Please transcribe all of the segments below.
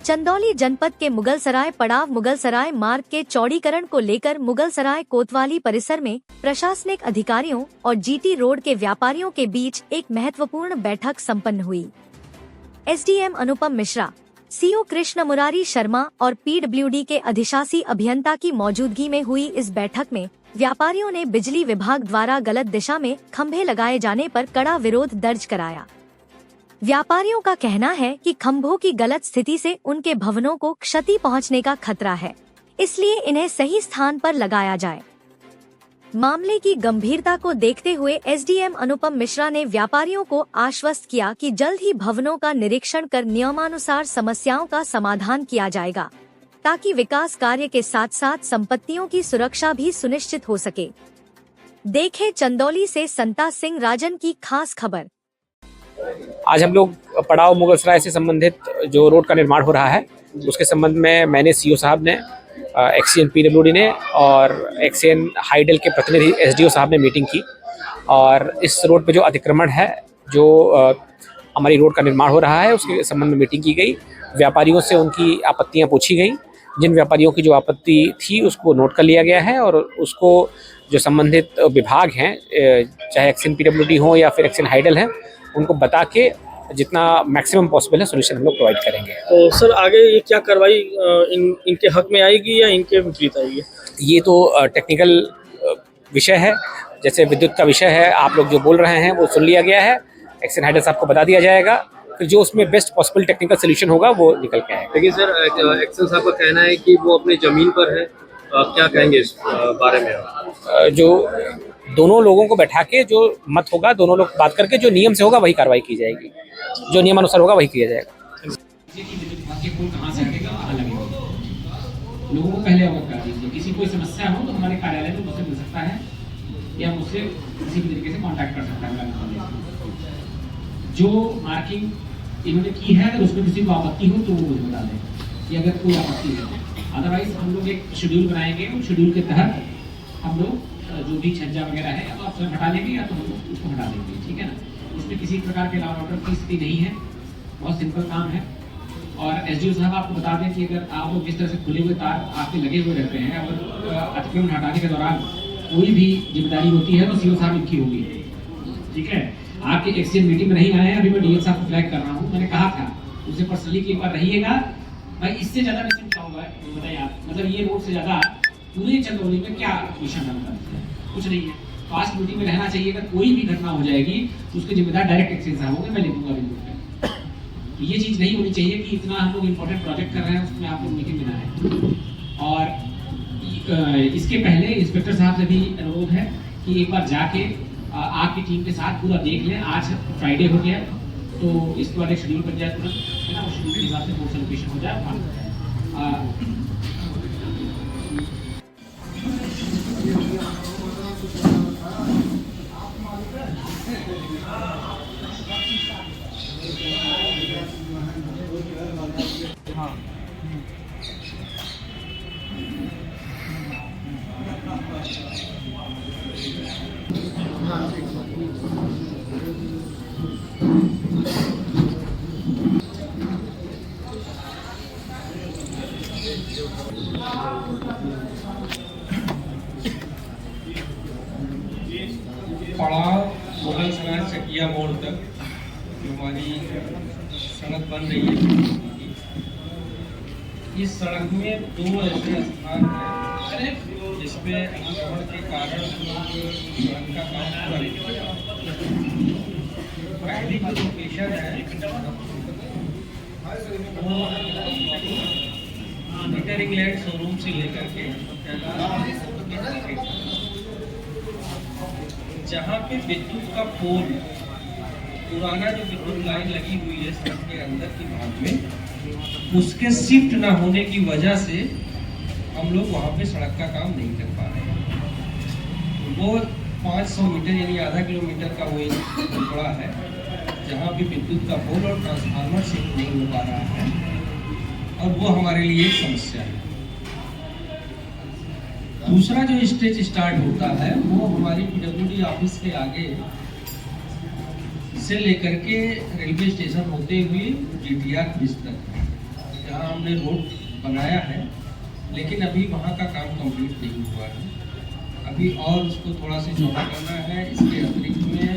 चंदौली जनपद के मुगलसराय पड़ाव मुगलसराय मार्ग के चौड़ीकरण को लेकर मुगलसराय कोतवाली परिसर में प्रशासनिक अधिकारियों और जीटी रोड के व्यापारियों के बीच एक महत्वपूर्ण बैठक संपन्न हुई। एसडीएम अनुपम मिश्रा, सीओ कृष्ण मुरारी शर्मा और पीडब्ल्यूडी के अधिशासी अभियंता की मौजूदगी में हुई इस बैठक में व्यापारियों ने बिजली विभाग द्वारा गलत दिशा में खंभे लगाए जाने पर कड़ा विरोध दर्ज कराया। व्यापारियों का कहना है कि खंभों की गलत स्थिति से उनके भवनों को क्षति पहुंचने का खतरा है, इसलिए इन्हें सही स्थान पर लगाया जाए। मामले की गंभीरता को देखते हुए एसडीएम अनुपम मिश्रा ने व्यापारियों को आश्वस्त किया कि जल्द ही भवनों का निरीक्षण कर नियमानुसार समस्याओं का समाधान किया जाएगा, ताकि विकास कार्य के साथ साथ संपत्तियों की सुरक्षा भी सुनिश्चित हो सके। देखें चंदौली से संता सिंह राजन की खास खबर। आज हम लोग पड़ाव मुगलसराय से संबंधित जो रोड का निर्माण हो रहा है उसके संबंध में मैंने सीओ साहब ने, एक्सीएन पीडब्ल्यूडी ने और एक्सीएन हाइडल के प्रतिनिधि एसडीओ साहब ने मीटिंग की और इस रोड पे जो अतिक्रमण है, जो हमारी रोड का निर्माण हो रहा है, उसके संबंध में मीटिंग की गई। व्यापारियों से उनकी आपत्तियां पूछी गई। जिन व्यापारियों की जो आपत्ति थी उसको नोट कर लिया गया है और उसको जो संबंधित विभाग हैं, चाहे एक्सीएन पीडब्ल्यूडी हो या फिर एक्सीएन हाइडल है, उनको बता के जितना मैक्सिमम पॉसिबल है सोल्यूशन हम लोग प्रोवाइड करेंगे। तो सर आगे ये क्या कार्रवाई इनके हक में आएगी या इनके विपरीत आएगी? ये तो टेक्निकल विषय है, जैसे विद्युत का विषय है। आप लोग जो बोल रहे हैं वो सुन लिया गया है, एक्सीएन हाइडल साहब को बता दिया जाएगा, फिर जो उसमें बेस्ट पॉसिबल टेक्निकल सोल्यूशन होगा वो निकल के आएगा। लेकिन सर एक्सीएन साहब का कहना है कि वो अपनी जमीन पर है, आप क्या कहेंगे इस बारे में? जो दोनों लोगों को बैठा के जो मत होगा, दोनों लोग बात करके जो नियम से होगा वही कार्रवाई की जाएगी, जो नियमानुसार होगा वही किया जाएगा। लोगों को पहले अवगत कर दीजिए। किसी कोई समस्या हो तो हमारे कार्यालय में मुझसे मिल सकता है या मुझसे किसी भी तरीके से कांटेक्ट कर सकता है। जो मार्किंग इन्होंने की है, अगर उसमें किसी को आपत्ति हो तो वो मुझे बता दें कि अगर कोई आपत्ति है। अदरवाइज हम लोग एक शेड्यूल बनाएंगे, उस शेड्यूल के तहत हम लोग जो भी छज्जा वगैरह है या तो आप सब हटा लेंगे या तो हम उसको हटा देंगे, ठीक है ना। इसमें किसी प्रकार के लॉ ऑर्डर की स्थिति नहीं है, बहुत सिंपल काम है। और एसडीओ साहब आपको बता दें कि अगर आप लोग जिस तरह से खुले हुए तार आपके लगे हुए रहते हैं, अगर अतिक्रमण हटाने के दौरान कोई भी जिम्मेदारी होती है तो सीओ साहब इनकी होगी, ठीक है। आपके एक्सीएन मीटिंग में नहीं आए हैं, अभी मैं डीएल साहब को फ्लैग कर रहा हूँ। मैंने कहा था उसे पर्सनली कि एक बार रहिएगा भाई, इससे ज़्यादा मैं समझाऊंगा। बताइए आप, मतलब ये रोड से ज़्यादा पूरे चंदौली में क्या मिशन है? कुछ नहीं है। फास्ट मीटिंग में रहना चाहिए। अगर कोई भी घटना हो जाएगी तो उसके जिम्मेदार डायरेक्ट एक्सीएन साहब होंगे, मैं ले दूंगा रिपोर्ट। तो ये चीज़ नहीं होनी चाहिए कि इतना हम लोग इम्पोर्टेंट प्रोजेक्ट कर रहे हैं उसमें आप लोग मीटिंग में ना है। और इसके पहले इंस्पेक्टर साहब से भी अनुरोध है कि एक बार जाके आपकी टीम के साथ पूरा देख लें। आज फ्राइडे हो गया तो इसके बाद एक शेड्यूल बन जाए तुरंत, है ना, उस शेड्यूल के हिसाब से फोर्स एलोकेशन हो जाए। पड़ाव मुगलसराय चकिया मोड़ तक जो हमारी सड़क बन रही है, इस सड़क में दो ऐसे स्थान हैं जिसपे अतिक्रमण के कारण सड़क का काम पूरा नहीं हुआ। पहली जो लोकेशन है वो मीटर इंग्लैंड शोरूम से लेकर के जहाँ पे विद्युत का पोल, पुराना जो विद्युत लाइन लगी हुई है सड़क के अंदर की भाग में, उसके शिफ्ट ना होने की वजह से हम लोग वहाँ पे सड़क का काम नहीं कर पा रहे हैं। वो 500 मीटर यानी आधा किलोमीटर का वो टुकड़ा है जहाँ भी विद्युत का पोल और ट्रांसफार्मर शिफ्ट नहीं हो पा रहा है और वो हमारे लिए एक समस्या है। दूसरा जो स्टेज स्टार्ट होता है वो हमारी पीडब्ल्यूडी ऑफिस के आगे से लेकर के रेलवे स्टेशन होते हुए जीटीआर ब्रिज तक है। जहाँ हमने रोड बनाया है, लेकिन अभी वहाँ का काम कंप्लीट नहीं हुआ है। अभी और उसको थोड़ा सा चौड़ा करना है। इसके अतिरिक्त में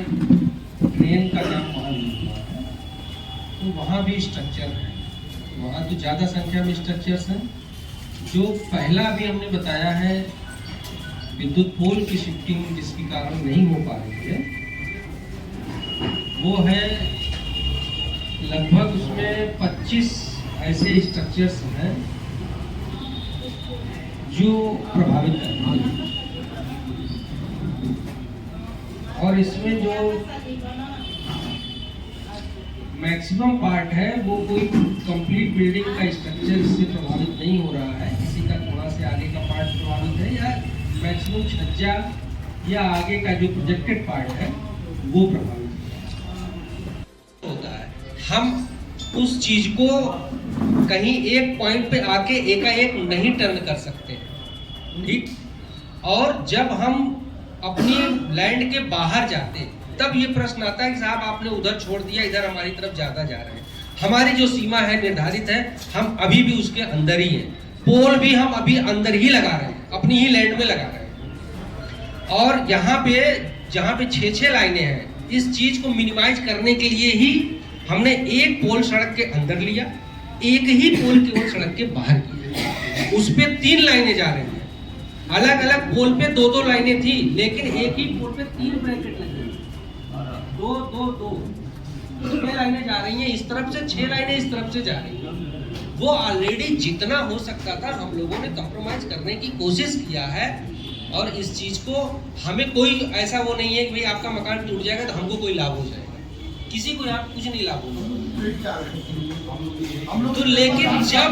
ड्रेन का काम वहाँ नहीं हुआ है, तो वहाँ भी स्ट्रक्चर है। वहाँ तो ज़्यादा संख्या में स्ट्रक्चर्स हैं। जो पहला भी हमने बताया है विद्युत पोल की शिफ्टिंग जिसके कारण नहीं हो पा रही है, वो है लगभग उसमें 25 ऐसे स्ट्रक्चर्स हैं जो प्रभावित करते हैं। और इसमें जो मैक्सिमम पार्ट है वो कोई कंप्लीट बिल्डिंग का स्ट्रक्चर इससे प्रभावित नहीं हो रहा है। किसी का थोड़ा से आगे का पार्ट प्रभावित है, या मैक्सिमम छज्जा या आगे का जो प्रोजेक्टेड पार्ट है वो प्रभावित होता है। हम उस चीज को कहीं एक पॉइंट पे आके एकाएक नहीं टर्न कर सकते, ठीक। और जब हम अपनी लैंड के बाहर जाते तब ये प्रश्न आता है कि साहब आपने उधर छोड़ दिया, इधर हमारी तरफ ज्यादा जा रहे हैं। हमारी जो सीमा है निर्धारित है, हम अभी भी उसके अंदर ही हैं। पोल भी हम अभी अंदर ही लगा रहे हैं, अपनी ही लैंड में लगा रहे हैं। और यहाँ पे जहाँ पे 6 लाइनें हैं, इस चीज को मिनिमाइज करने के लिए ही हमने एक पोल सड़क के अंदर लिया, एक ही पोल केवल सड़क के बाहर किया। उस पे 3 लाइनें जा रही हैं। अलग अलग पोल पे 2-2 लाइनें थी, लेकिन एक ही पोल पे 3 ब्रैकेट लगे, 2 6 लाइनें जा रही हैं इस तरफ से, 6 लाइनें इस तरफ से जा रही हैं। वो ऑलरेडी जितना हो सकता था हम लोगों ने कंप्रोमाइज करने की कोशिश किया है। और इस चीज को हमें कोई ऐसा वो नहीं है कि भाई आपका मकान टूट जाएगा तो हमको कोई लाभ हो जाएगा, किसी को यहाँ कुछ नहीं लाभ होगा। तो लेकिन जब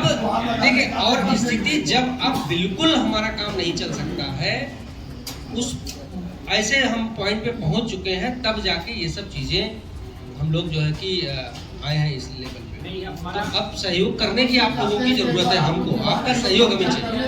देखिए, और स्थिति जब अब बिल्कुल हमारा काम नहीं चल सकता है, उस ऐसे हम पॉइंट पे पहुंच चुके हैं, तब जाके ये सब चीजें हम लोग जो है कि आए हैं इस लेवल पे। तो अब सहयोग करने की आप लोगों की जरूरत है, हमको आपका सहयोग हमें चाहिए।